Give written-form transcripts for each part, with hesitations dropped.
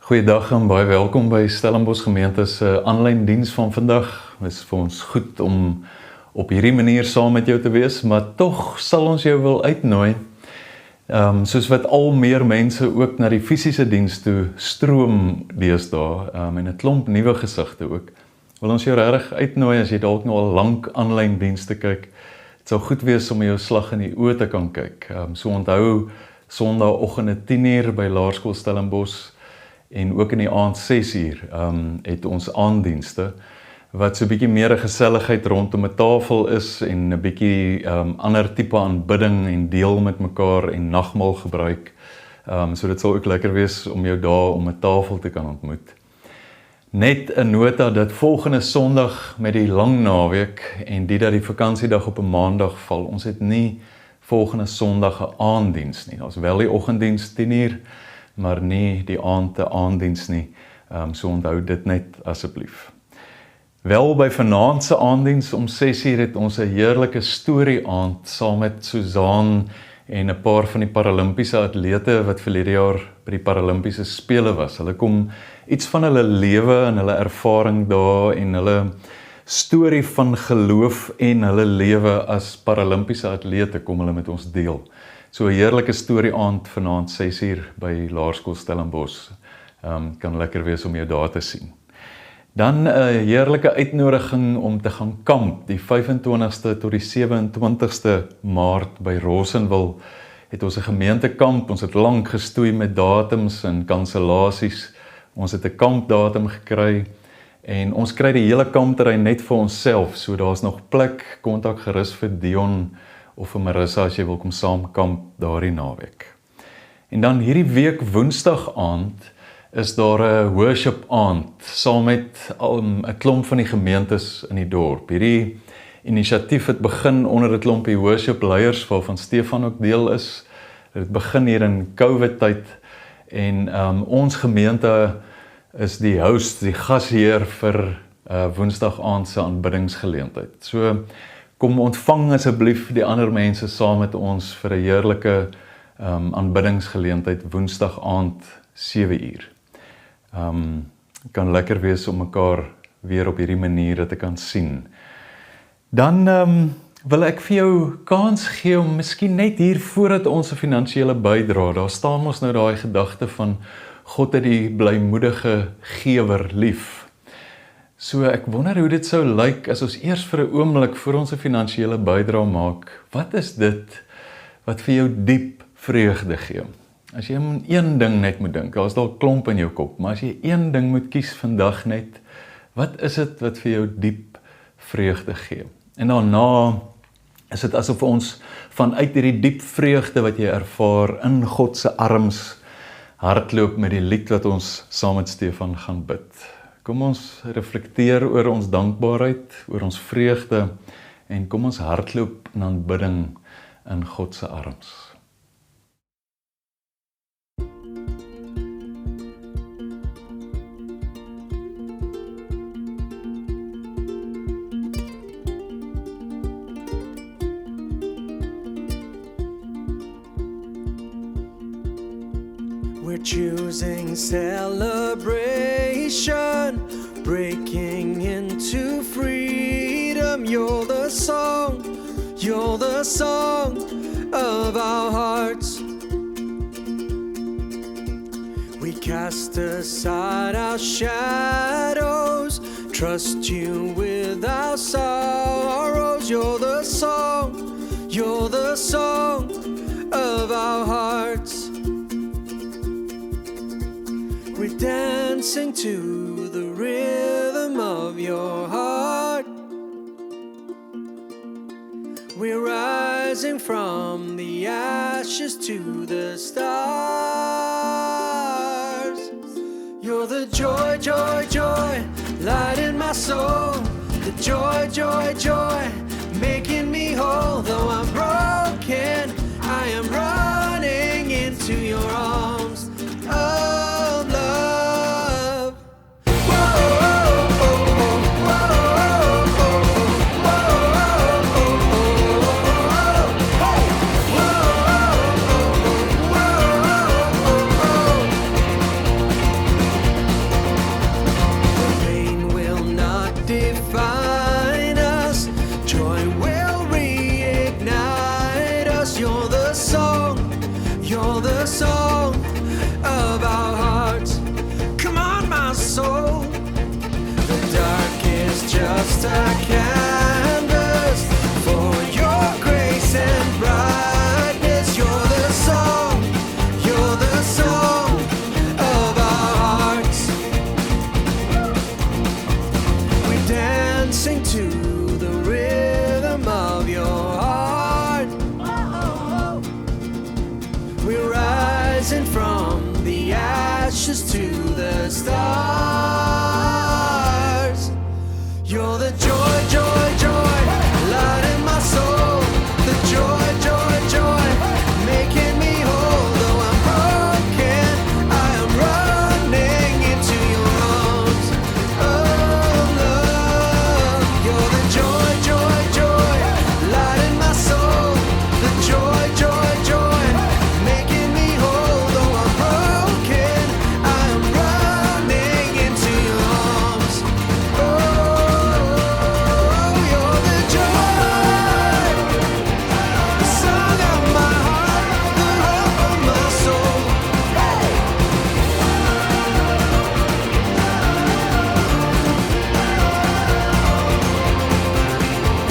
Goeiedag en baie welkom by Stellenbosch Gemeente se aanlyn diens van vandag. Dit is vir ons goed om op hierdie manier saam met jou te wees, maar tog sal ons jou wil uitnooi, soos wat al meer mense ook na die fisiese diens toe stroom deesdae, en 'n klomp nuwe gesigte ook. Wil ons jou regtig uitnooi as jy dalk nou al lank aanlyn dienste kyk. Dit sal goed wees om jou slag in die oë te kan kyk. So onthou Sondagoggende 10:00 by Laerskool Stellenbosch en ook in die aand 6:00 het ons aanddienste wat so 'n bietjie meer 'n geselligheid rondom 'n tafel is en 'n bietjie ander tipe aanbidding en deel met mekaar en nagmaal gebruik. So dit sal ook lekker wees om jou daar om 'n tafel te kan ontmoet. Net 'n nota dat volgende Sondag met die lang naweek en dat die vakansiedag op 'n maandag val, ons het nie volgende Sondag 'n aanddiens nie. Ons wel die oggenddiens 10:00, maar nie die aanddiens nie. So onthou dit net asseblief. Wel by vanaand se aanddiens om 6:00 het ons 'n heerlike storie aand saam met Suzan en 'n paar van die Paralimpiese atlete wat verlede jaar by die Paralimpiese spele was. Hulle kom iets van hulle lewe en hulle ervaring daar en hulle storie van geloof en hulle lewe as Paralimpiese atlete kom hulle met ons deel. So 'n heerlike storie aand vanaand 6:00 by Laerskool Stellenbosch. Kan lekker wees om jou daar te sien. Dan 'n heerlike uitnodiging om te gaan kamp, die 25ste tot die 27ste Maart by Rossenwil het ons 'n gemeentekamp. Ons het lank gestoei met datums en kansellasies. Ons het 'n kampdatum gekry en ons kry die hele kampterrein net vir onsself. So daar's nog plek, kontak gerus vir Dion of vir Marissa as jy wil kom saam kamp daardie naweek. En dan hierdie week Woensdag aand is daar 'n worship aand saam met 'n klomp van die gemeentes in die dorp. Hierdie inisiatief het begin onder 'n klompie worship leiers waarvan Stefan ook deel is. Dit begin hier in COVID tyd en ons gemeente is die host, die gasheer vir Woensdag aand se aanbiddingsgeleentheid. So kom ontvang asseblief die ander mense saam met ons vir 'n heerlike aanbiddingsgeleentheid Woensdag aand 7:00. Kan lekker wees om mekaar weer op hierdie maniere te kan sien. Dan wil ek vir jou kans gee om miskien net hier voordat ons 'n finansiële bydrae, daar staan ons nou daai gedagte van God het die blymoedige gewer lief. So ek wonder hoe dit sou lyk as ons eers vir 'n oomblik voor ons 'n finansiële bydrae maak. Wat is dit wat vir jou diep vreugde gee? As jy aan een ding net moet dink, daar is dalk klomp in jou kop, maar as jy een ding moet kies vandag net, wat is dit wat vir jou diep vreugde gee? En daarna is dit asof ons vanuit hierdie diep vreugde wat jy ervaar in God se arms hardloop met die lied wat ons saam met Stefan gaan bid. Kom ons reflekteer oor ons dankbaarheid, oor ons vreugde en kom ons hardloop in aanbidding in God se arms. We're choosing celebration, breaking into freedom. You're the song of our hearts. We cast aside our shadows, trust you with our sorrows. You're the song of our hearts. We're dancing to the rhythm of your heart. We're rising from the ashes to the stars. You're the joy, joy, joy, light in my soul. The joy, joy, joy, making me whole. Though I'm broken, I am running into your arms of love. ashes to the stars. You're the joy, joy, joy, light in my soul. The joy, joy, joy, making me whole. Though I'm broken, I am running into your arms of love. You're the joy, joy, joy, light in my soul. The joy, joy, joy, making me whole. Though I'm broken, I am running into your arms. You're the joy, the song of my heart, the hope of my soul.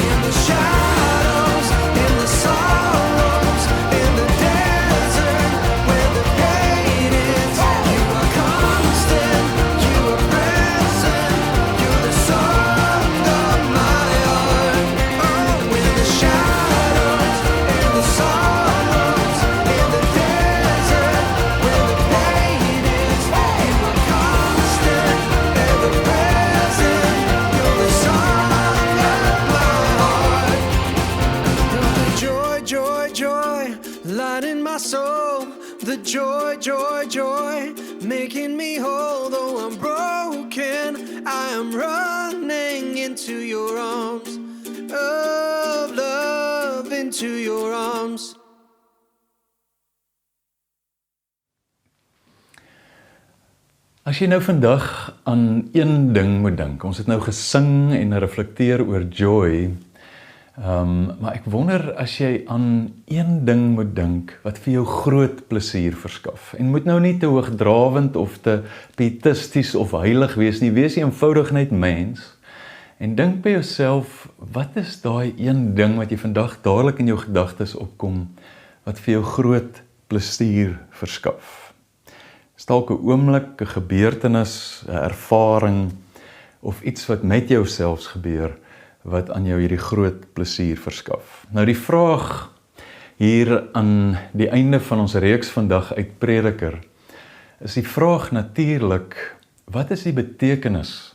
In the shadows, in the sorrows, in the desert, where the pain is, you are constant, you are present, you're the song of my heart. Oh, in the shadows, in the sorrows, in the desert, where the pain is, you are constant, ever present, you're the song of my heart. The joy, joy, joy, light in my soul. The joy, joy, joy, making me whole. Though I'm broken, I am running into your arms of love, into your arms. As jy nou vandag aan een ding moet dink, ons het nou gesing en reflekteer oor joy, maar ek wonder as jy aan een ding moet dink wat vir jou groot plesier verskaf. En moet nou nie te hoogdrawend of te pietisties of heilig wees nie, wees eenvoudig net mens. En dink by jouself, wat is daai een ding wat jy vandag dadelik in jou gedagtes opkom, wat vir jou groot plesier verskaf? Is dalk 'n oomblik, 'n gebeurtenis, 'n ervaring of iets wat met jou selfs gebeur wat aan jou hierdie groot plesier verskaf. Nou die vraag hier aan die einde van ons reeks vandag uit Prediker is die vraag natuurlik, wat is die betekenis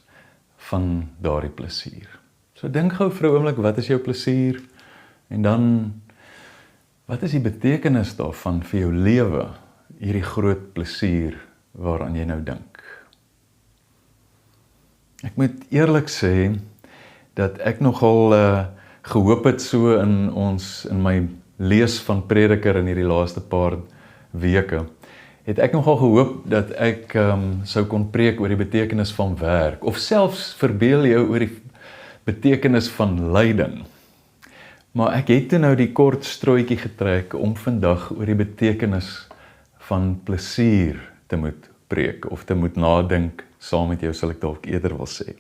van daardie plesier? So dink gou vir 'n oomblik, wat is jou plesier? En dan, wat is die betekenis daarvan vir jou lewe? Hierdie groot plesier waaraan jy nou dink. Ek moet eerlik sê dat ek nogal gehoop het so in my lees van Prediker in hierdie laaste paar weke, het ek nogal gehoop dat ek sou kon preek oor die betekenis van werk, of selfs verbeel jou oor die betekenis van lyding. Maar ek het toe nou die kort strooitjie getrek om vandag oor die betekenis van plesier te moet preek, of te moet nadink saam met jou, sal ek dalk eerder wil sê.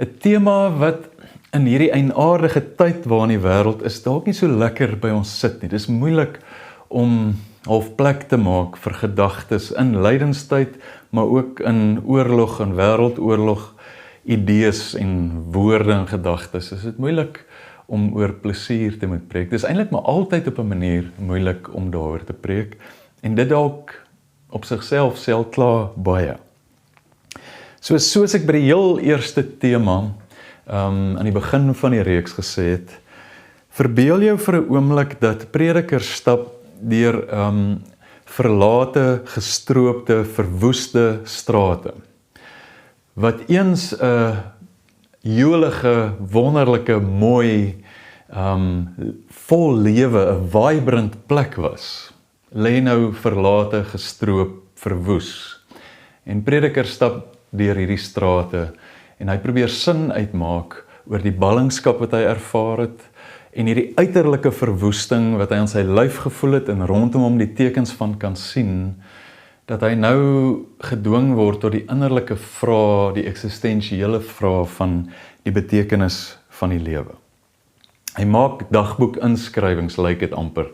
'n tema wat in hierdie eienaardige tyd waarin die wêreld is, dalk nie so lekker by ons sit nie. Dis moeilik om half plek te maak vir gedagtes in lydenstyd, maar ook in oorlog en wêreldoorlog, idees en woorde en gedagtes. Is dit moeilik om oor plesier te moet preek. Dis eintlik maar altyd op 'n manier moeilik om daaroor te preek. En dit dalk op sigself sel klaar baie. Soos ek by die heel eerste tema aan die begin van die reeks gesê het, verbeel jou vir 'n oomblik dat Prediker stap deur verlate, gestroopte, verwoeste strate, wat eens 'n jolige, wonderlike, mooi, vol lewe, 'n vibrant plek was, lê nou verlate, gestroop, verwoes. En Prediker stap deur hierdie strate en hy probeer sin uitmaak oor die ballingskap wat hy ervaar het en hierdie uiterlike verwoesting wat hy aan sy lyf gevoel het en rondom hom die tekens van kan sien, dat hy nou gedwing word tot die innerlike vraag, die eksistensiële vraag van die betekenis van die lewe. Hy maak dagboekinskrywings, lyk dit amper,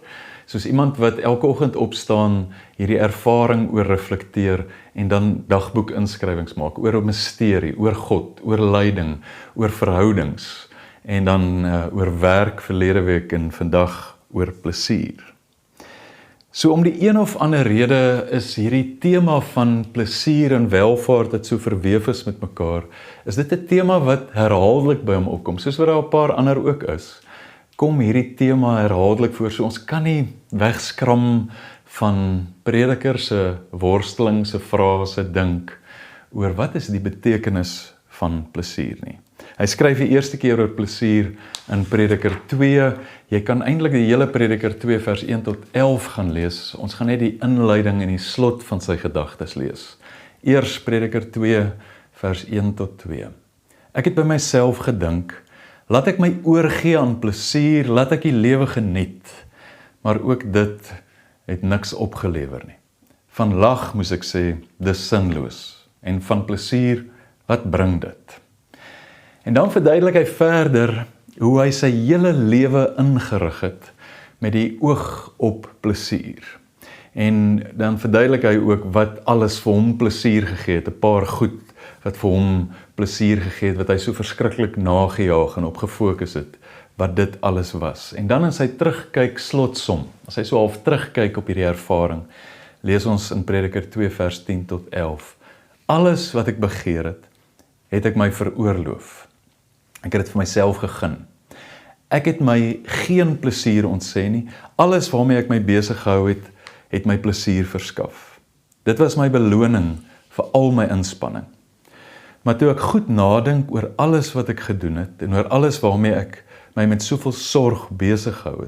soos iemand wat elke oggend opstaan, hierdie ervaring oor reflekteer en dan dagboekinskrywings maak oor 'n misterie, oor God, oor lyding, oor verhoudings en dan oor werk verlede week en vandag oor plesier. So om die een of ander rede is hierdie tema van plesier en welvaart wat so verweef is met mekaar, is dit 'n tema wat herhaaldelik by hom opkom, soos wat daar 'n paar ander ook is. Kom hierdie tema herhaaldelik voor, so ons kan nie wegskram van Prediker se worsteling, se vrae, se dink oor wat is die betekenis van plesier nie. Hy skryf die eerste keer oor plesier in Prediker 2. Jy kan eintlik die hele Prediker 2 vers 1 tot 11 gaan lees. Ons gaan net die inleiding en die slot van sy gedagtes lees. Eers Prediker 2 vers 1 tot 2. Ek het by myself gedink, laat ek my oorgee aan plesier, laat ek die lewe geniet, maar ook dit het niks opgelewer nie. Van lag moes ek sê, dis sinloos, en van plesier, wat bring dit? En dan verduidelik hy verder hoe hy sy hele lewe ingerig het met die oog op plesier. En dan verduidelik hy ook wat alles vir hom plesier gegee het, 'n paar goed wat vir hom plesier gegee het, wat hy so verskriklik nagejaag en op gefokus het, wat dit alles was. En dan in sy terugkyk slotsom, as hy so half terugkyk op hierdie ervaring, lees ons in Prediker 2 vers 10 tot 11. Alles wat ek begeer het ek my veroorloof. Ek het dit vir myself gegee. Ek het my geen plesier ontsê nie. Alles waarmee ek my besig gehou het my plesier verskaf. Dit was my beloning vir al my inspanning. Maar toe ek goed nadink oor alles wat ek gedoen het en oor alles waarmee ek my met soveel sorg besig gehou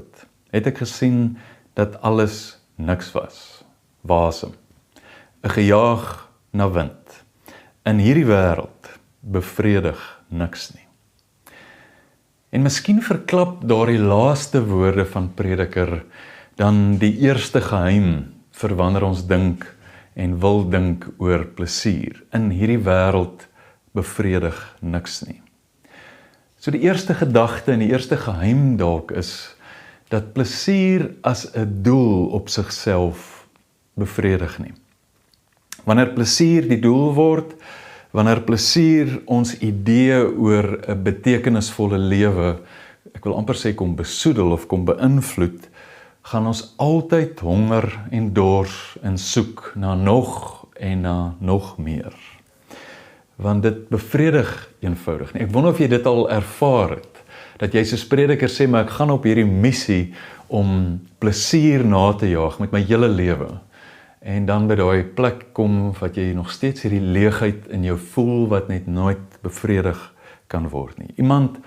het ek gesien dat alles niks was. Wasem. 'n gejaag na wind. In hierdie wêreld bevredig niks nie. En miskien verklap daardie laaste woorde van Prediker dan die eerste geheim vir wanneer ons dink en wil dink oor plesier. In hierdie wêreld bevredig niks nie. So die eerste gedagte en die eerste geheim dalk is dat plesier as 'n doel op sigself bevredig nie. Wanneer plesier die doel word, wanneer plesier ons idee oor 'n betekenisvolle lewe, ek wil amper sê kom besoedel of kom beïnvloed, gaan ons altyd honger en dors en soek na nog en na nog meer. Want dit bevredig eenvoudig nie. Ek wonder of jy dit al ervaar het, dat jy soos Prediker sê, maar ek gaan op hierdie missie om plesier na te jaag met my hele lewe. En dan by daai plek kom wat jy nog steeds hierdie leegheid in jou voel wat net nooit bevredig kan word nie. Iemand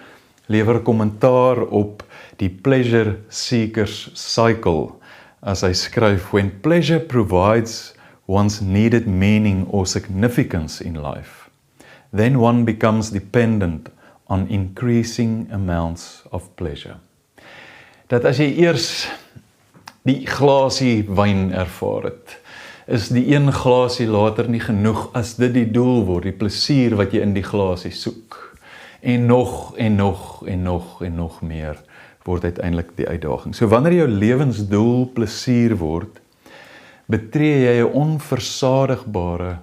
lewer kommentaar op die pleasure seekers cycle as hy skryf, when pleasure provides one's needed meaning or significance in life, then one becomes dependent on increasing amounts of pleasure. Dat as jy eers die glasie wyn ervaar het, is die een glasie later nie genoeg as dit die doel word, die plesier wat jy in die glasie soek. En nog en nog en nog en nog meer word uiteindelik die uitdaging. So wanneer jou lewensdoel plesier word, betree jy 'n onversadigbare,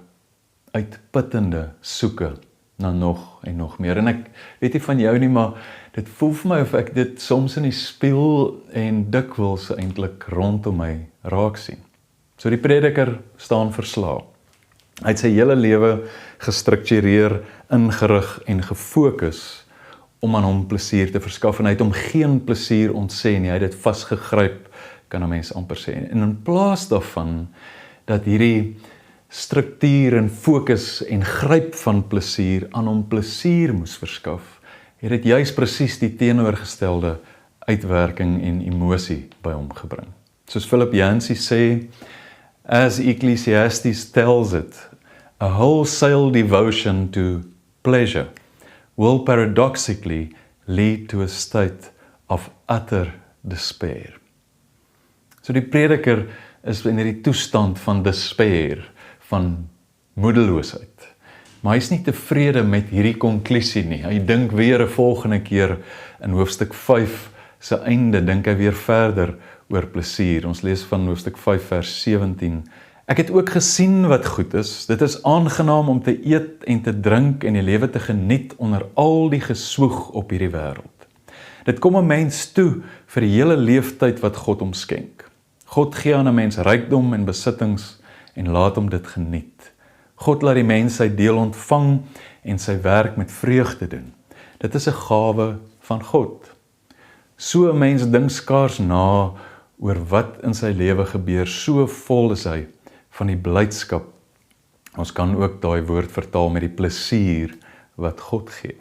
uitputtende soeke na nog en nog meer. En ek weet nie van jou nie, maar dit voel vir my of ek dit soms in die spieël en dikwels eintlik rondom my raak sien. So die Prediker staan verslae. Hy het sy hele lewe gestruktureer, ingerig en gefokus om aan hom plesier te verskaf, en hy het hom geen plesier ontsê nie, hy het dit vasgegryp, kan 'n mens amper sê. En in plaas daarvan dat hierdie struktuur en fokus en gryp van plesier aan hom plesier moes verskaf, het dit juis presies die teenoorgestelde uitwerking en emosie by hom gebring. Soos Philip Yancey sê, as Ecclesiastes tells it, a wholesale devotion to pleasure will paradoxically lead to a state of utter despair. So die Prediker is in hierdie toestand van despair, van moedeloosheid. Maar hy is nie tevrede met hierdie konklusie nie. Hy dink weer 'n volgende keer in hoofstuk 5 se einde, dink hy weer verder oor plesier. Ons lees van hoofstuk 5 vers 17. Ek het ook gesien wat goed is. Dit is aangenaam om te eet en te drink en die lewe te geniet onder al die geswoeg op hierdie wêreld. Dit kom 'n mens toe vir die hele leeftyd wat God hom skenk. God gee aan 'n mens rykdom en besittings en laat hom dit geniet. God laat die mens sy deel ontvang en sy werk met vreugde doen. Dit is 'n gawe van God. So 'n mens dink skaars na oor wat in sy lewe gebeur, so vol is hy van die blydskap. Ons kan ook daai woord vertaal met die plesier wat God gee.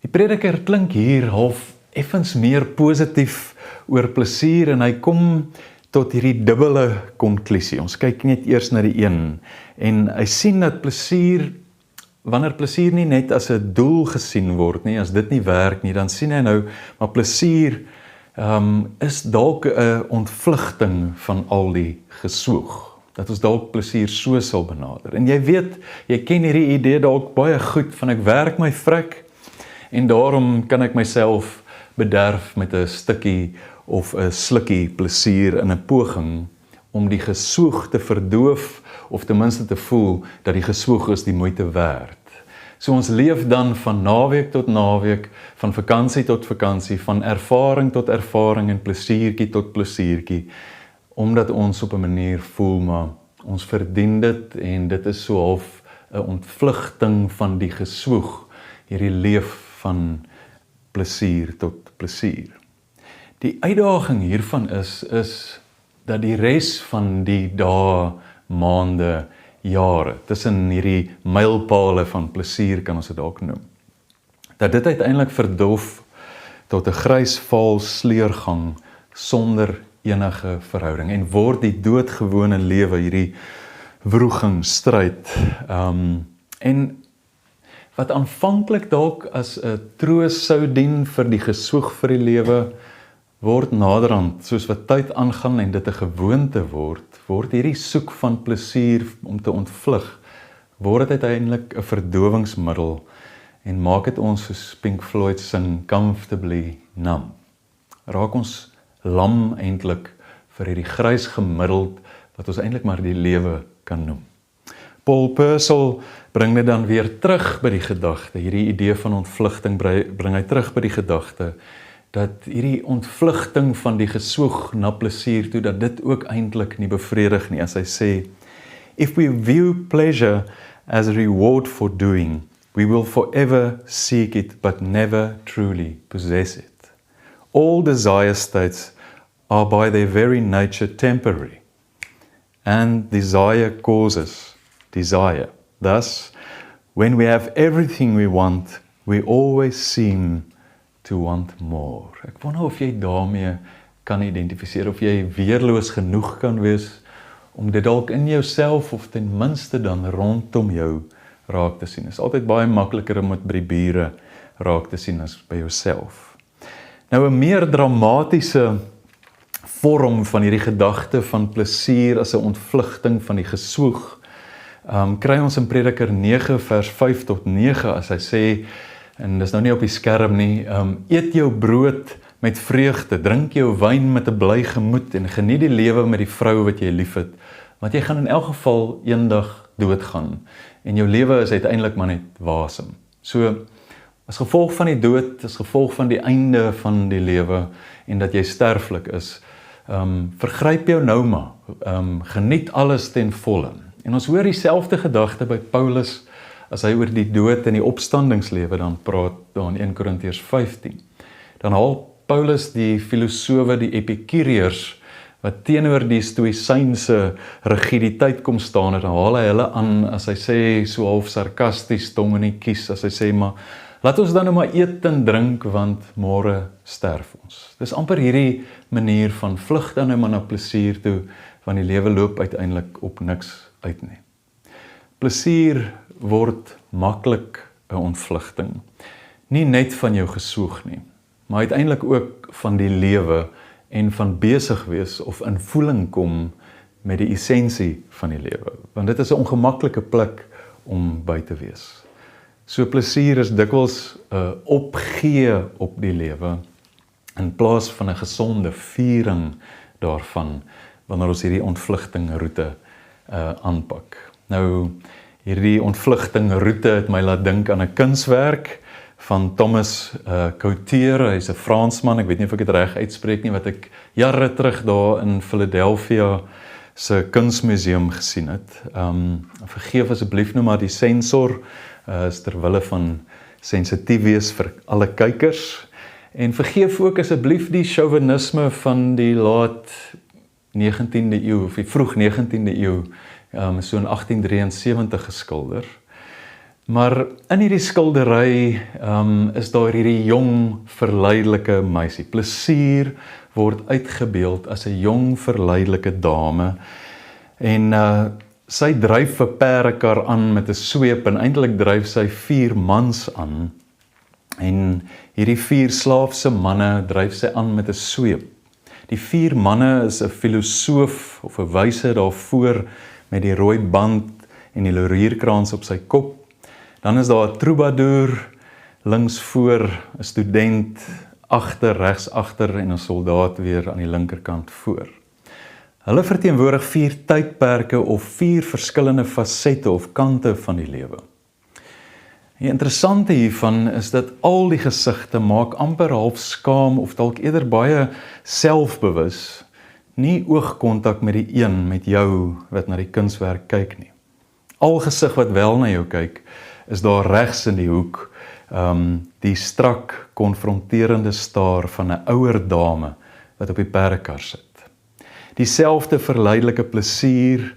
Die prediker klink hier half effens meer positief oor plesier en hy kom tot hierdie dubbele konklusie. Ons kyk net eers na die een en hy sien dat plesier, wanneer plesier nie net as 'n doel gesien word nie, as dit nie werk nie, dan sien hy nou, maar plesier is dalk 'n ontvlugting van al die geswoeg. Dat ons dalk plesier so sal benader. En jy weet, jy ken hierdie idee dalk baie goed, van ek werk my vrek, en daarom kan ek myself bederf met 'n stukkie of 'n slukkie plesier in 'n poging om die geswoeg te verdoof, of ten minste te voel dat die geswoeg is die moeite werd. So ons leef dan van naweek tot naweek, van vakansie tot vakansie, van ervaring tot ervaring en plesiertjie tot plesiertjie, omdat ons op 'n manier voel, maar ons verdien dit en dit is so half 'n ontvlugting van die geswoeg, hierdie leef van plesier tot plesier. Die uitdaging hiervan is dat die res van die dae, maande, jare, tussen hierdie mylpale van plesier kan ons dit dalk noem, dat dit uiteindelik verdof tot 'n grysvaal sleurgang sonder enige verhouding en word die doodgewone lewe, hierdie wroging, stryd, en wat aanvanklik dalk as 'n troos sou dien vir die geswoeg vir die lewe, word naderhand, soos wat tyd aangaan en dit 'n gewoonte word hierdie soek van plesier om te ontvlug, word dit uiteindelik 'n verdowingsmiddel en maak dit ons, soos Pink Floyd sing, comfortably numb. Raak ons lam eintlik vir hierdie grys gemiddeld wat ons eintlik maar die lewe kan noem. Paul Purcell bring dit dan weer terug by die gedagte, hierdie idee van ontvlugting bring hy terug by die gedagte, dat hierdie ontvlugting van die geswoeg na plesier toe, dat dit ook eintlik nie bevredig nie, as hy sê, if we view pleasure as a reward for doing, we will forever seek it but never truly possess it. All desire states are by their very nature temporary, and desire causes desire. Thus, when we have everything we want, we always seem to want more. Ek wonder of jy daarmee kan identifiseer, of jy weerloos genoeg kan wees om dit dalk in jouself of ten minste dan rondom jou raak te sien. Dit is altyd baie makliker om dit by die bure raak te sien as by jouself. Nou 'n meer dramatiese vorm van hierdie gedagte van plesier as 'n ontvlugting van die geswoeg, kry ons in Prediker 9 vers 5 tot 9 as hy sê, en dis nou nie op die skerm nie, eet jou brood met vreugde, drink jou wyn met 'n bly gemoed en geniet die lewe met die vrou wat jy liefhet, want jy gaan in elk geval eendag doodgaan en jou lewe is uiteindelik maar net wasem. So, as gevolg van die dood, as gevolg van die einde van die lewe en dat jy sterflik is, vergryp jou nou maar, geniet alles ten volle. En ons hoor dieselfde gedagte by Paulus as hy oor die dood en die opstandingslewe dan praat daar in 1 Korintiërs 15. Dan haal Paulus die filosowe, die epikureërs, wat teenoor die stoïsynse rigiditeit kom staan, en dan haal hy hulle aan as hy sê, so half sarkasties, tong in die kies, as hy sê, maar laat ons dan nou maar eet en drink, want môre sterf ons. Dis amper hierdie manier van vlug dan nou maar na plesier toe, want die lewe loop uiteindelik op niks uit nie. Plesier word maklik 'n ontvlugting. Nie net van jou geswoeg nie, maar uiteindelik ook van die lewe en van besig wees of in voeling kom met die essensie van die lewe. Want dit is 'n ongemaklike plek om by te wees. So plesier is dikwels 'n opgee op die lewe in plaas van 'n gesonde viering daarvan wanneer ons hierdie ontvlugtingroete aanpak. Nou, hierdie ontvlugtingroete het my laat dink aan 'n kunswerk van Thomas Coutier. Hy's 'n Fransman, ek weet nie of ek dit reg uitspreek nie, wat ek jare terug daar in Philadelphia se kunsmuseum gesien het. Vergeef asseblief nou maar die sensor, is terwille van sensitief wees vir alle kykers. En vergeef ook asseblief die chauvinisme van die laat 19de eeu, of die vroeg 19de eeu, so in 1873 geskilder. Maar in hierdie skildery is daar hierdie jong, verleidelike meisie. Plesier word uitgebeeld as 'n jong, verleidelike dame. En sy dryf 'n perdekar aan met 'n sweep, en eintlik dryf sy 4 mans aan. En hierdie 4 slaafse manne dryf sy aan met 'n sweep. Die 4 manne is 'n filosoof of 'n wyse daarvoor met die rooi band en die laurierkrans op sy kop. Dan is daar 'n troubadour links voor, 'n student regs agter en 'n soldaat weer aan die linkerkant voor. Hulle verteenwoordig 4 tydperke of 4 verskillende fasette of kante van die lewe. Die interessante hiervan is dat al die gesigte maak amper half skaam of dalk eerder baie selfbewus, nie oogkontak met die een, met jou wat na die kunswerk kyk nie. Al gesig wat wel na jou kyk, is daar regs in die hoek, die strak, konfronterende staar van 'n ouer dame wat op die perdekar sit. Dieselfde verleidelike plesier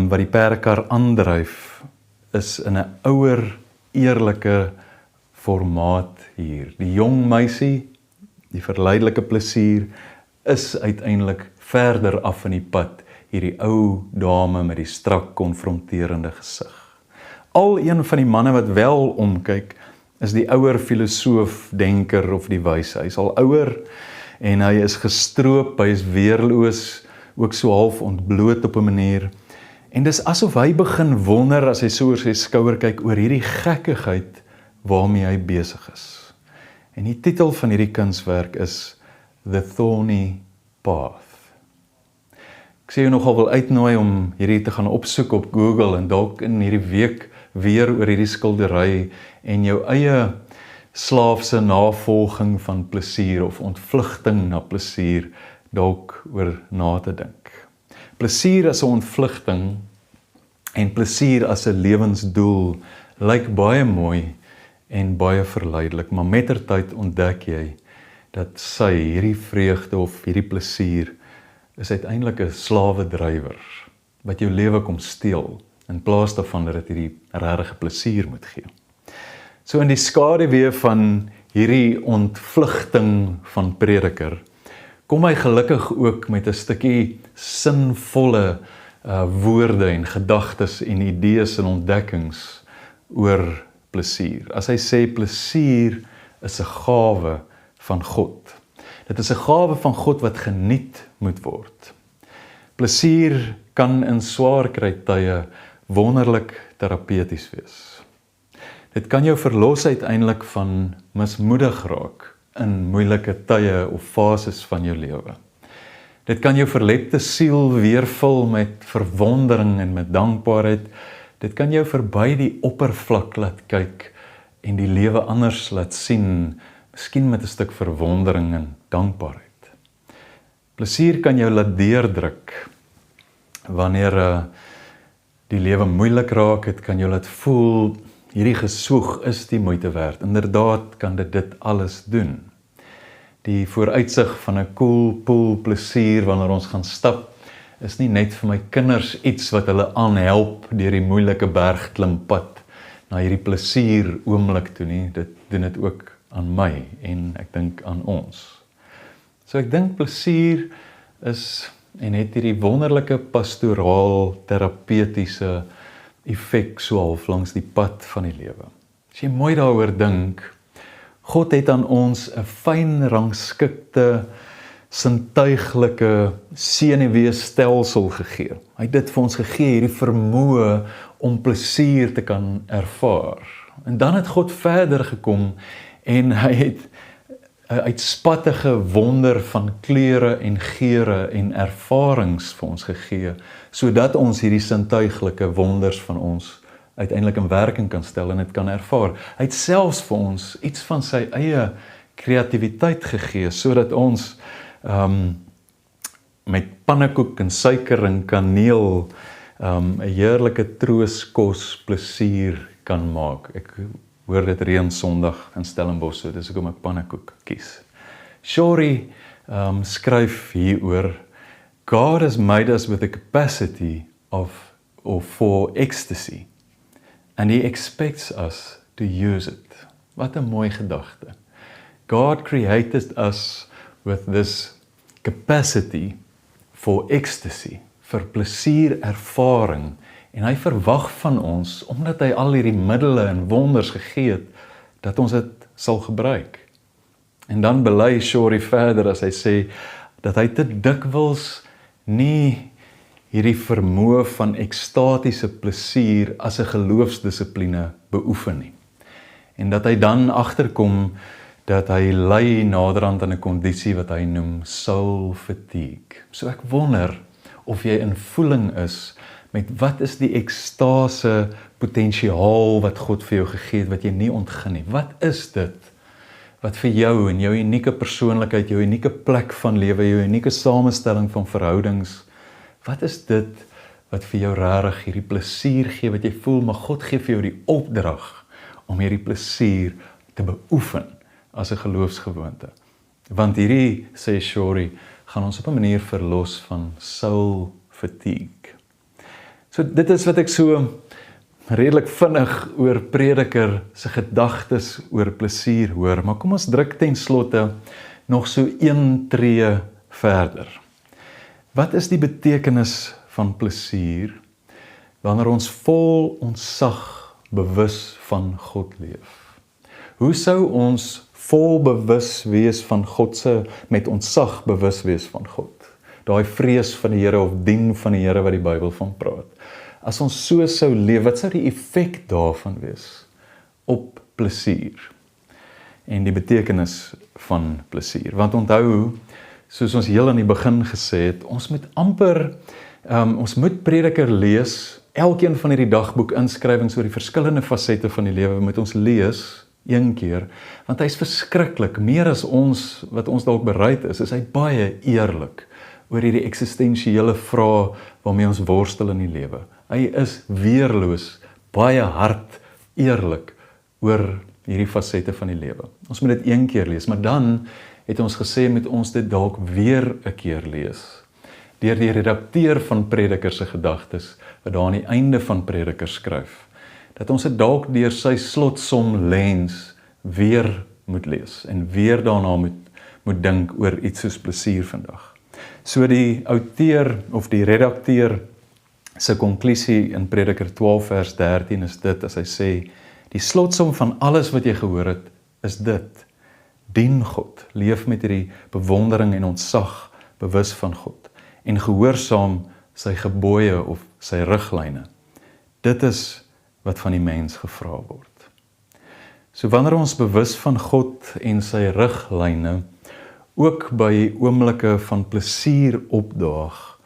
wat die perdekar aandryf, is in 'n ouer, eerlike formaat hier. Die jong meisie, die verleidelike plesier, is uiteindelik verder af in die pad, hierdie ou dame met die strak konfronterende gesig. Al een van die manne wat wel omkyk, is die ouer filosoof, denker of die wyse. Hy is al ouer en hy is gestroop, hy is weerloos, ook so half ontbloot op 'n manier. En dis asof hy begin wonder as hy so oor sy skouer kyk oor hierdie gekkigheid waarmee hy besig is. En die titel van hierdie kunswerk is The Thorny Path. Ek sê jou nogal wil uitnooi om hierdie te gaan opsoek op Google en dalk in hierdie week weer oor hierdie skildery en jou eie slaafse navolging van plesier of ontvlugting na plesier dalk oor na te dink. Plesier as 'n ontvlugting en plesier as 'n lewensdoel lyk baie mooi en baie verleidelik, maar mettertyd ontdek jy dat hierdie vreugde of hierdie plesier is uiteindelik 'n slawedrywer wat jou lewe kom steel, in plaas daarvan dat dit hierdie regte plesier moet gee. So in die skaduwee van hierdie ontvlugting van Prediker, kom hy gelukkig ook met 'n stukkie sinvolle woorde en gedagtes en idees en ontdekkings oor plesier. As hy sê plesier is 'n gawe van God. Dit is 'n gawe van God wat geniet moet word. Plesier kan in swaar kry tye wonderlik terapeuties wees. Dit kan jou verlos uiteindelik van mismoedig raak in moeilike tye of fases van jou lewe. Dit kan jou verlepte siel weervul met verwondering en met dankbaarheid. Dit kan jou verby die oppervlak laat kyk en die lewe anders laat sien, miskien met 'n stuk verwondering en dankbaarheid. Plesier kan jou laat deurdruk wanneer die lewe moeilik raak. Het kan jou laat voel hierdie gesoeg is die moeite werd. Inderdaad kan dit alles doen. Die vooruitsig van 'n cool pool plesier wanneer ons gaan stap is nie net vir my kinders iets wat hulle aanhelp deur die moeilike bergklimpad na hierdie plesier oomblik toe nie. Dit doen dit ook aan my en ek dink aan ons. So ek dink plesier is en het hierdie wonderlike pastoraal terapeutiese effek so half langs die pad van die lewe. As jy mooi daaroor dink, God het aan ons 'n fyn rangskikte, sintuiglike senuweestelsel gegee. Hy het dit vir ons gegee, hierdie vermoë om plesier te kan ervaar. En dan het God verder gekom en hy het 'n uitspattige wonder van kleure en geure en ervarings vir ons gegee, sodat ons hierdie sintuiglike wonders van ons uiteindelik in werking kan stel en dit kan ervaar. Hy het selfs vir ons iets van sy eie kreatiwiteit gegee, sodat ons met pannekoek en suiker en kaneel 'n heerlike trooskos plesier kan maak. Ek hoor dit reën Sondag in Stellenbosch, so dis hoekom ek pannekoek kies. Shori skryf hieroor, God has made us with a capacity for ecstasy, and He expects us to use it. Wat 'n mooi gedagte. God created us with this capacity for ecstasy, vir plesierervaring, en hy verwag van ons, omdat hy al hierdie middele en wonders gegee het, dat ons dit sal gebruik. En dan bely Shori verder as hy sê, dat hy te dikwels nie hierdie vermoë van ekstatiese plesier as 'n geloofsdissipline beoefen nie. En dat hy dan agterkom, dat hy ly naderhand aan 'n kondisie wat hy noem soul fatigue. So ek wonder of jy in voeling is met wat is die ekstase potensiaal wat God vir jou gegee het, wat jy nie ontgin nie. Wat is dit wat vir jou en jou unieke persoonlikheid, jou unieke plek van lewe, jou unieke samestelling van verhoudings, wat is dit wat vir jou regtig hierdie plesier gee, wat jy voel, maar God gee vir jou die opdrag om hierdie plesier te beoefen as 'n geloofsgewoonte. Want hierdie, sê Shori, gaan ons op 'n manier verlos van soul fatigue. So dit is wat ek so redelik vinnig oor Prediker se gedagtes oor plesier hoor, maar kom ons druk ten slotte nog so een tree verder. Wat is die betekenis van plesier wanneer ons vol ontzag bewus van God leef? Hoe sou ons vol bewus wees van God se, met ontzag bewus wees van God? Daai vrees van die Here of dien van die Here wat die Bybel van praat. As ons so sou leef, wat sou die effek daarvan wees op plesier? En die betekenis van plesier. Want onthou, soos ons heel aan die begin gesê het, ons moet amper, ons moet Prediker lees, elkeen van hierdie dagboek inskrywings oor die verskillende fasette van die lewe moet ons lees, een keer, want hy is verskriklik, meer as ons, wat ons dalk bereid is hy baie eerlik oor hierdie eksistensiële vrae waarmee ons worstel in die lewe. Hy is weerloos, baie hard, eerlik oor hierdie fasette van die lewe. Ons moet dit een keer lees, maar dan het ons gesê met ons dit dalk weer 'n keer lees. Deur die redakteur van Prediker se gedagtes, wat daar aan die einde van Prediker skryf, dat ons dit dalk deur sy slotsom lens weer moet lees, en weer daarna moet dink oor iets soos plesier vandag. So die outeur of die redakteur se konklusie in Prediker 12 vers 13 is dit, as hy sê, die slotsom van alles wat jy gehoor het, is dit, dien God, leef met hierdie bewondering en ontzag, bewus van God, en gehoorsaam sy gebooie of sy riglyne. Dit is wat van die mens gevra word. So wanneer ons bewus van God en sy riglyne, ook by oomblikke van plesier opdaag,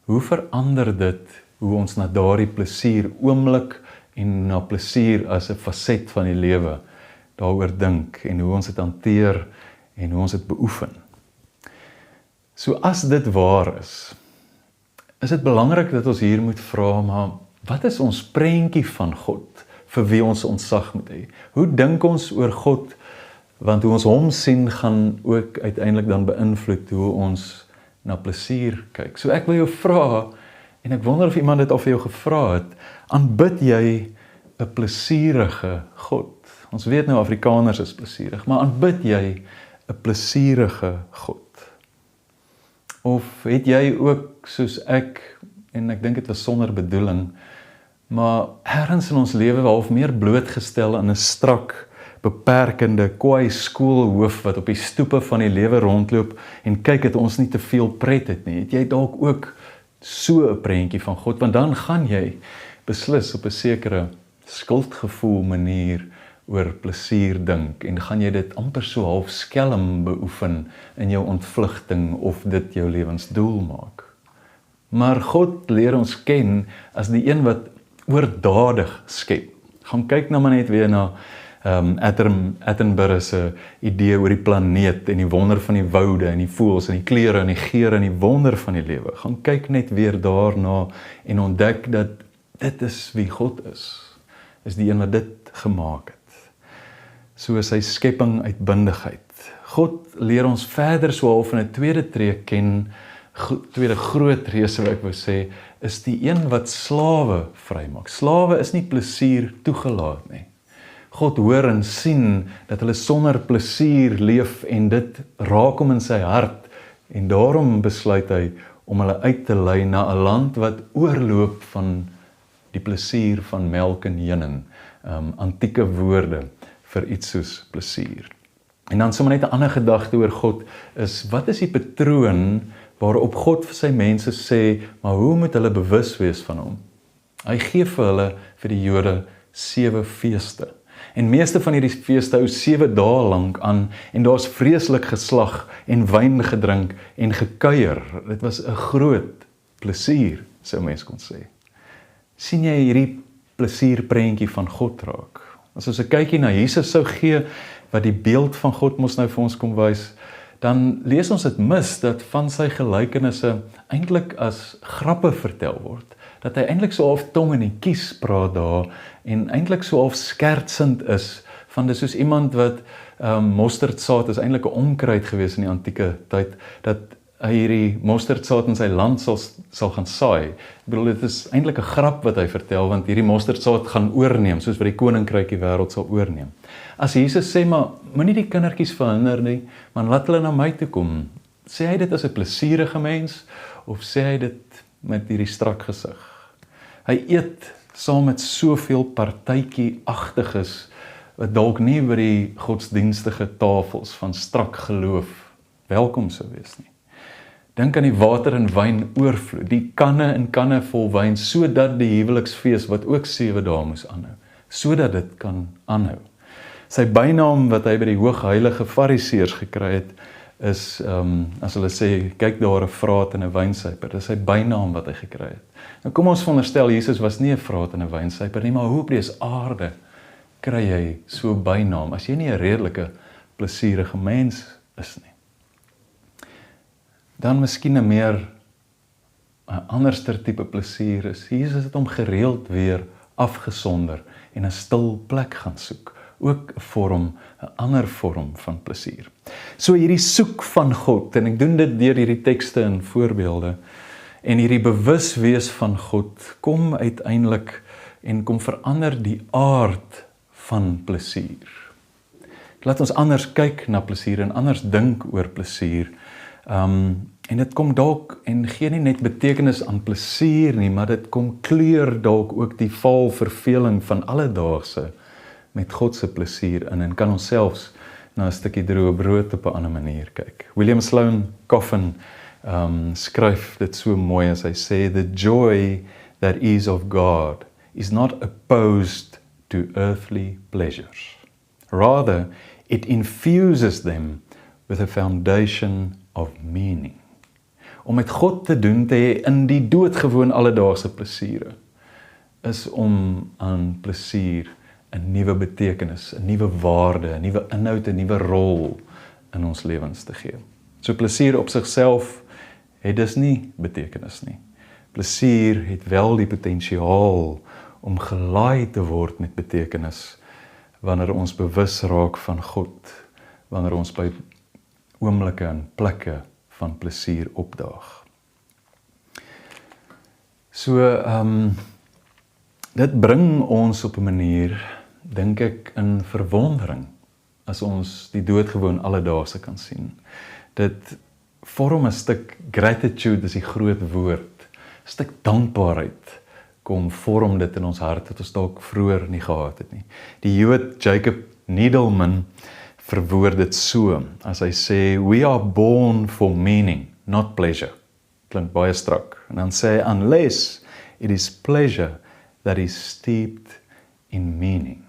hoe verander dit hoe ons na daardie plesier oomblik en na plesier as 'n faset van die lewe daaroor dink en hoe ons dit hanteer en hoe ons dit beoefen. So as dit waar is dit belangrik dat ons hier moet vra, maar wat is ons prentjie van God vir wie ons ontzag moet hê? Hoe dink ons oor God? Want hoe ons hom sien gaan ook uiteindelik dan beïnvloed hoe ons na plesier kyk. So ek wil jou vra, en ek wonder of iemand dit al vir jou gevra het, aanbid jy 'n plesierige God? Ons weet nou Afrikaners is plesierig, maar aanbid jy 'n plesierige God? Of het jy ook soos ek, en ek dink dit was sonder bedoeling, maar ergens in ons lewe half meer blootgestel aan 'n strak, beperkende, kwaai skoolhoof wat op die stoepe van die lewe rondloop en kyk dat ons nie te veel pret het nie. Het jy dalk ook so 'n prentjie van God, want dan gaan jy beslis op 'n sekere skuldgevoel manier oor plesier dink en gaan jy dit amper so half skelm beoefen in jou ontvlugting of dit jou lewensdoel maak. Maar God leer ons ken as die een wat oordadig skep. Gaan kyk nou maar net weer na Attenborough se idee oor die planeet en die wonder van die woude en die voëls en die kleure en die geure en die wonder van die lewe. Gaan kyk net weer daarna en ontdek dat dit is wie God is die een wat dit gemaak het. So sy skepping uitbundigheid. God leer ons verder so half in 'n tweede tree ken, tweede groot reuse wat ek wou sê, is die een wat slawe vrymaak. Slawe is nie plesier toegelaat nie. God hoor en sien dat hulle sonder plesier leef en dit raak hom in sy hart en daarom besluit hy om hulle uit te lei na 'n land wat oorloop van die plesier van melk en heuning, antieke woorde vir iets soos plesier. En dan sommer net 'n ander gedagte oor God is, wat is die patroon waarop God vir sy mense sê, maar hoe moet hulle bewus wees van hom? Hy gee vir hulle, vir die Jode, 7 feeste. En meeste van hierdie feeste hou 7 dae lank aan en daar's vreeslik geslag en wyn gedrink en gekuier. Dit was 'n groot plesier, sou mens kon sê. Sien jy hierdie plesierprentjie van God raak? As ons 'n kykie na Jesus sou gee, wat die beeld van God mos nou vir ons kom wys, dan lees ons dit mis dat van sy gelykenisse eintlik as grappe vertel word. Dat hy eintlik so half tong in die kies praat daar en eintlik so half skertsend is van dis soos iemand wat mosterdsaad is eintlik 'n onkruid gewees in die antieke tyd, dat hy hierdie mosterdsaad in sy land sal gaan saai. Ek bedoel, dit is eintlik 'n grap wat hy vertel, want hierdie mosterdsaad gaan oorneem, soos wat die koninkryk die wêreld sal oorneem. As Jesus sê, maar moenie die kindertjies verhinder nie, maar laat hulle na my toe kom, sê hy dit as 'n plesierige mens, of sê hy dit met hierdie strak gesig? Hy eet saam met soveel partytjie-agtiges, wat dalk nie by die godsdienstige tafels van strak geloof welkom sou wees nie. Dink aan die water en wyn oorvloed, die kanne en kanne vol wyn, sodat die huweliksfees wat ook 7 dae moes aanhou, sodat dit kan aanhou. Sy bynaam wat hy by die hoogheilige fariseërs gekry het, is, as hulle sê, kyk daar 'n vraat en 'n wynsuiper, dis sy bynaam wat hy gekry het. Nou kom ons veronderstel, Jesus was nie 'n vraat en 'n wynsuiper nie, maar hoe op dese aarde kry jy so 'n bynaam, as jy nie 'n redelike, plesierige mens is nie. Dan miskien 'n anderster tipe plesier is, Jesus het hom gereeld weer afgesonder en 'n stil plek gaan soek. Ook 'n ander vorm van plesier. So hierdie soek van God, en ek doen dit deur hierdie tekste en voorbeelde, en hierdie bewus wees van God, kom uiteindelik en kom verander die aard van plesier. Laat ons anders kyk na plesier en anders dink oor plesier. En dit kom dalk en gee nie net betekenis aan plesier nie, maar dit kom kleur dalk ook die vaal verveling van alledaagse met God se plesier in, en kan ons selfs na 'n stukkie droë brood op 'n ander manier kyk. William Sloane Coffin skryf dit so mooi as hy sê, "The joy that is of God is not opposed to earthly pleasures. Rather, it infuses them with a foundation of meaning." Om met God te doen te hê in die doodgewoon alledaagse plesiere, is om aan plesier 'n nuwe betekenis, 'n nuwe waarde, 'n nuwe inhoud, 'n nuwe rol in ons lewens te gee. So plesier op sigself het dus nie betekenis nie. Plesier het wel die potensiaal om gelaai te word met betekenis wanneer ons bewus raak van God, wanneer ons by oomblikke en plekke van plesier opdaag. So, dit bring ons op 'n manier, dink ek, in verwondering, as ons die doodgewoon alledaagse kan sien. Dit vorm 'n stuk gratitude, is die groot woord, 'n stuk dankbaarheid, kom vorm dit in ons hart, wat ons dalk vroeër nie gehad het nie. Die Jood Jacob Needleman verwoord dit so, as hy sê, "We are born for meaning, not pleasure." Klink baie strak. En dan sê hy, "Unless it is pleasure that is steeped in meaning."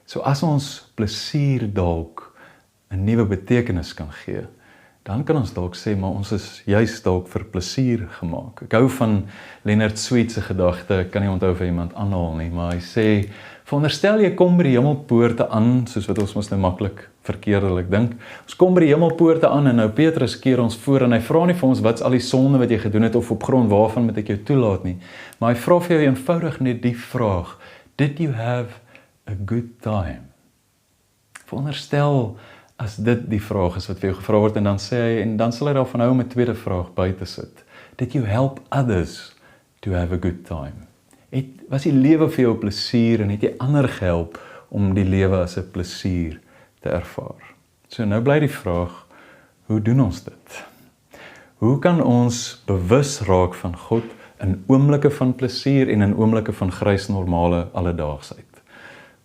So as ons plesier dalk 'n nuwe betekenis kan gee, dan kan ons dalk sê, maar ons is juist dalk vir plesier gemaak. Ek hou van Leonard Sweet se gedagte, ek kan nie onthou of iemand aanhaal nie, maar hy sê, veronderstel jy kom by die hemelpoorte aan, soos wat ons mos nou maklik verkeerdelik dink, ons kom by die hemelpoorte aan en nou Petrus keer ons voor en hy vra nie vir ons wat is al die sonde wat jy gedoen het of op grond waarvan moet ek jou toelaat nie, maar hy vra vir jou eenvoudig net die vraag, did you have a good time? Veronderstel as dit die vraag is wat vir jou gevra word en dan sê hy, en dan sal hy daarvan hou om 'n tweede vraag by te sit. Did you help others to have a good time? Was die lewe vir jou 'n plesier en het jy ander gehelp om die lewe as 'n plesier te ervaar? So nou bly die vraag, hoe doen ons dit? Hoe kan ons bewus raak van God in oomblikke van plesier en in oomblikke van grys normale alledaagsheid?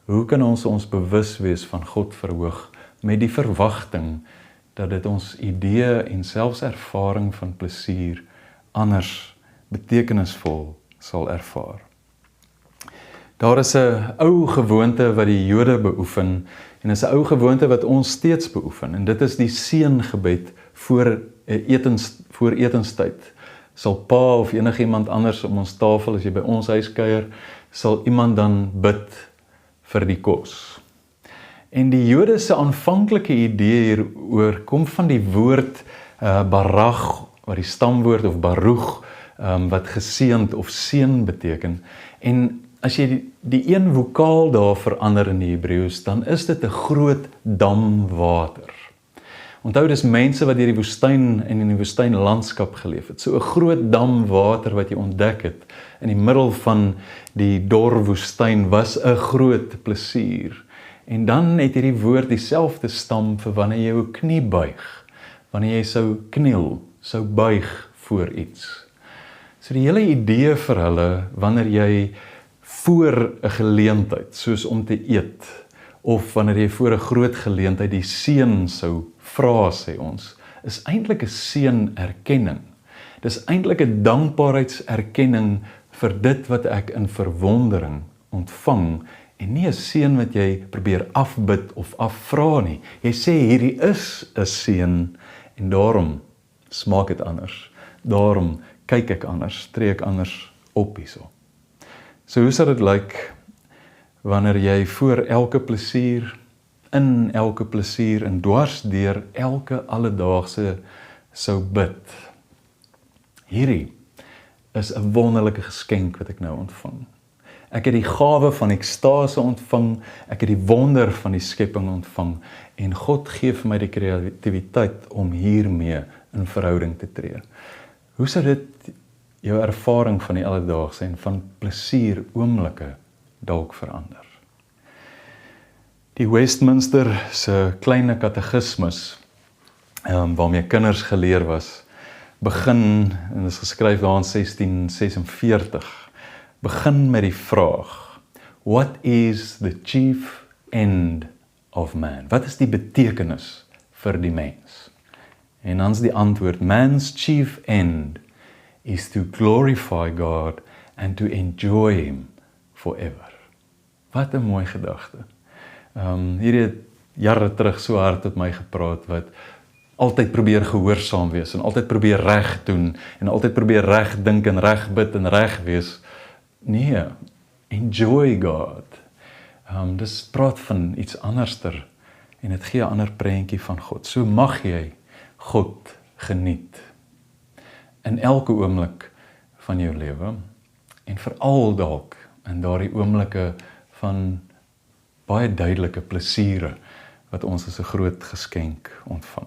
Hoe kan ons bewus wees van God verhoog met die verwagting dat dit ons idee en selfs ervaring van plesier anders betekenisvol sal ervaar? Daar is 'n ou gewoonte wat die Jode beoefen en is 'n ou gewoonte wat ons steeds beoefen en dit is die seëngebed voor etenstyd. Sal pa of enigiemand anders om ons tafel as jy by ons huis kuier, sal iemand dan bid vir die kos. En die Jode se aanvanklike idee hieroor kom van die woord barach, wat die stamwoord of baruch, wat geseënd of seën beteken. En as jy die een vokaal daar verander in die Hebreëus, dan is dit 'n groot dam water. Onthou, dis mense wat deur die woestyn en in die woestynlandskap geleef het. So 'n groot dam water wat jy ontdek het in die middel van die dor woestyn was 'n groot plesier. En dan het hierdie woord dieselfde stam vir wanneer jy jou knie buig, wanneer jy sou kniel, sou buig voor iets. So die hele idee vir hulle, wanneer jy voor 'n geleentheid, soos om te eet, of wanneer jy voor 'n groot geleentheid die seën sou vra, sê ons, is eintlik 'n seënerkenning. Dis eintlik 'n dankbaarheidserkenning vir dit wat ek in verwondering ontvang, en nie 'n seën wat jy probeer afbid of afvra nie. Jy sê hierdie is 'n seën en daarom smaak dit anders. Daarom kyk ek anders, tree ek anders op hierso. So hoe sal dit lyk wanneer jy voor elke plesier, in elke plesier en dwars deur elke alledaagse sou bid? Hierdie is 'n wonderlike geskenk wat ek nou ontvang. Ek het die gawe van ekstase ontvang, ek het die wonder van die skepping ontvang, en God gee vir my die kreatiwiteit om hiermee in verhouding te tree. Hoe sou dit jou ervaring van die alledaagse en van plesier oomblikke dalk verander? Die Westminster se kleine katekismus, waarmee kinders geleer was, begin, en dit is geskryf daar in 1646, begin met die vraag, what is the chief end of man? Wat is die betekenis vir die mens? En dan is die antwoord, man's chief end is to glorify God and to enjoy him forever. Wat 'n mooi gedagte. Hierdie het jare terug so hard tot my gepraat, wat altyd probeer gehoorsaam wees, en altyd probeer reg doen, en altyd probeer reg dink en reg bid en reg wees. Nee, enjoy God. Dis praat van iets anderster, en het gee 'n ander prentjie van God. So mag jy God geniet in elke oomblik van jou lewe, en veral dalk in daardie oomblikke van baie duidelike plesiere wat ons as 'n groot geskenk ontvang.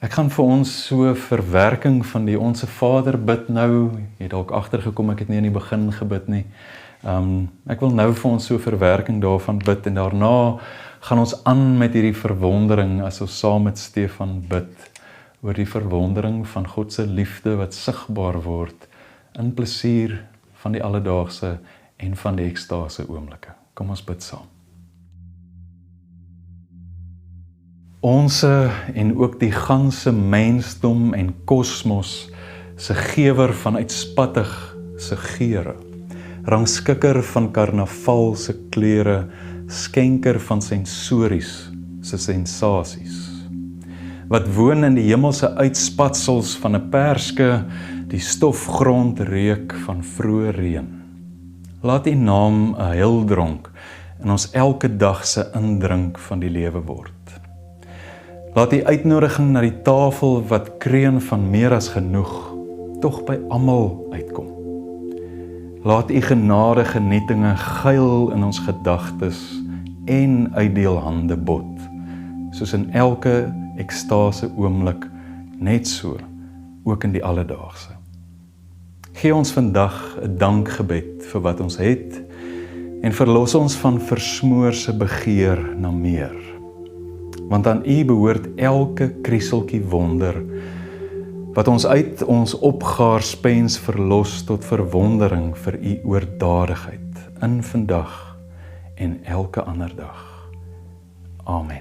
Ek gaan vir ons so verwerking van die Onse Vader bid nou. Jy het dalk agtergekom, ek het nie in die begin gebid nie. Ek wil nou vir ons so verwerking daarvan bid, en daarna gaan ons aan met hierdie verwondering as ons saam met Stefan bid oor die verwondering van God se liefde wat sigbaar word in plesier van die alledaagse en van die ekstase oomblikke. Kom ons bid saam. Onse en ook die ganse mensdom en kosmos se gewer van uitspattig se geure, rangskikker van karnaval se kleure, skenker van sensories se sensasies. wat woon in die hemelse uitspatsels van 'n perske, die stofgrond reuk van vroeë reën. Laat U naam 'n heildronk in ons elke dag se indrink van die lewe word. Laat die uitnodiging na die tafel wat kreun van meer as genoeg, tog by almal uitkom. Laat U genade genietinge geil in ons gedagtes en uitdeelhande bot, soos in elke ekstase oomblik, net so, ook in die alledaagse. Gee ons vandag 'n dankgebed vir wat ons het en verlos ons van versmoorse begeer na meer. Want aan U behoort elke krieseltjie wonder, wat ons uit ons opgaarspens verlos tot verwondering vir U oordadigheid in vandag en elke ander dag. Amen.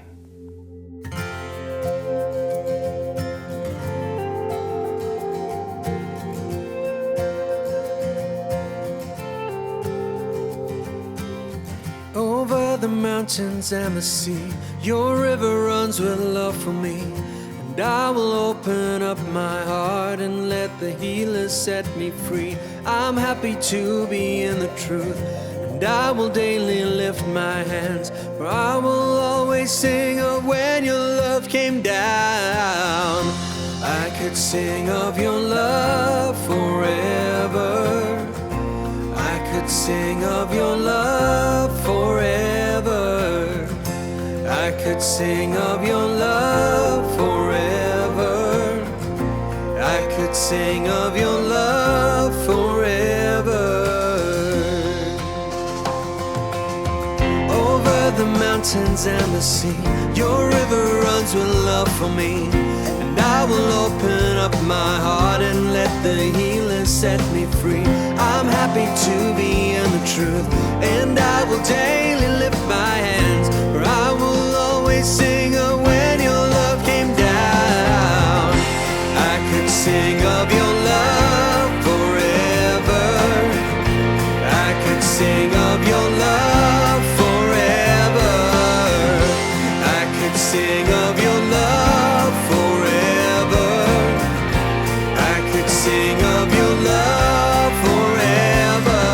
Over the mountains and the sea, your river runs with love for me. And I will open up my heart and let the healer set me free. I'm happy to be in the truth, and I will daily lift my hands, for I will always sing of when your love came down. I could sing of your love forever. I could sing of your love forever. I could sing of your love forever. I could sing of your love forever. Over the mountains and the sea, your river runs with love for me. And I will open up my heart and let the healer set me free. I'm happy to be in the truth, and I will daily lift my hands, for I will always sing of when your love came down. I could sing of your love forever. I could sing of your love forever. I could sing of your love forever. I could sing of your love forever.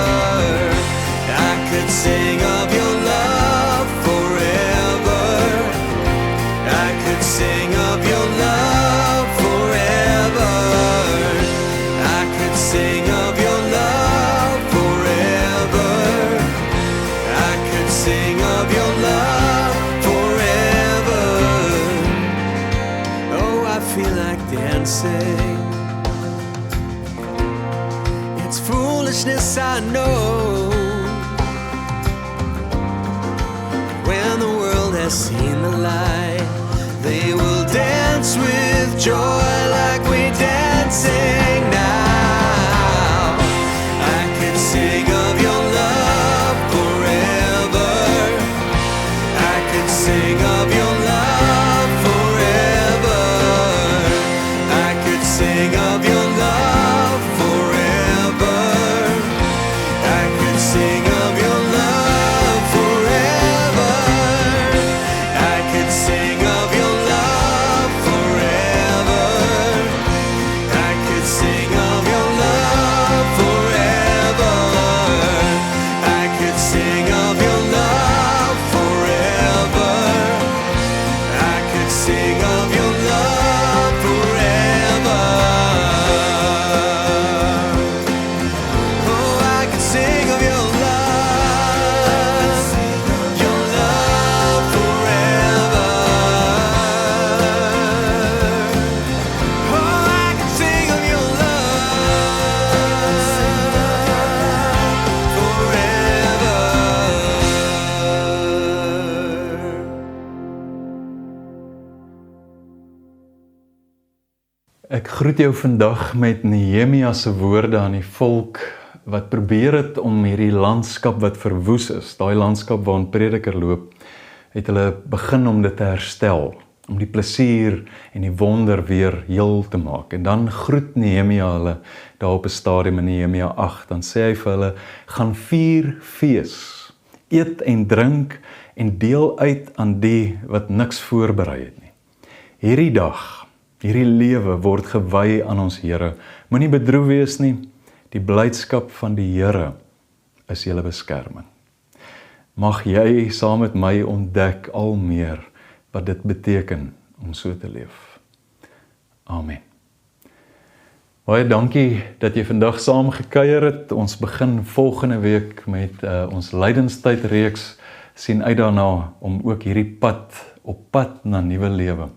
I could sing of your love forever. I could sing of your love forever. I could sing of your love forever. I could sing of your love forever. Oh, I feel like dancing. It's foolishness, I know. When the world has seen the light, they will dance with joy like we're dancing now. I could sing of your love forever. I could sing of your love forever. I could sing of your love forever. I could sing of your love forever. I could sing of your love forever. I could sing of your love forever. I could sing of your love forever. I could sing of your love forever. Oh, I could sing of your love forever. Oh, I could sing of your love forever. Ek groet jou vandag met Nehemia se woorde aan die volk wat probeer het om hierdie landskap wat verwoes is, daai landskap waarin Prediker loop, het hulle begin om dit te herstel, om die plesier en die wonder weer heel te maak. En dan groet Nehemia hulle daar op 'n stadium in Nehemia 8, dan sê hy vir hulle, gaan vier fees, eet en drink en deel uit aan die wat niks voorberei het nie. hierdie dag, hierdie lewe word gewy aan ons Here. Moenie bedroef wees nie, die blydskap van die Here is julle beskerming. Mag jy saam met my ontdek al meer wat dit beteken om so te leef. Amen. Baie dankie dat jy vandag saam gekuier het. Ons begin volgende week met ons lydenstydreeks. Sien uit daarna om ook hierdie op pad na nuwe lewe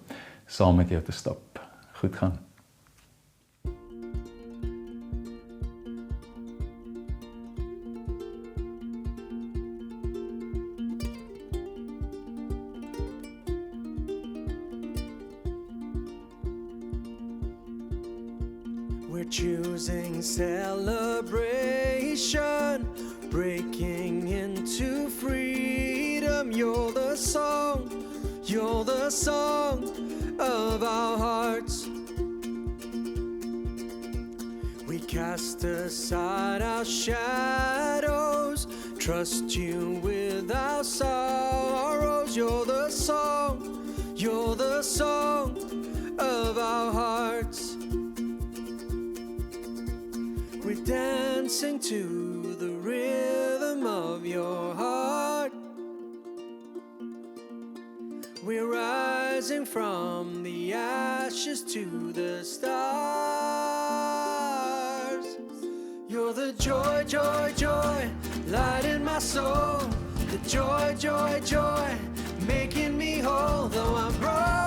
saam met jou te stap. Goed gaan. We're choosing celebration, breaking into freedom. You're the song of our hearts. We cast aside our shadows, trust you with our sorrows. You're the song of our hearts. We're dancing to the rhythm of your heart. We're rising from the ashes to the stars. You're the joy, joy, joy, light in my soul. The joy, joy, joy, making me whole. Though I'm broken,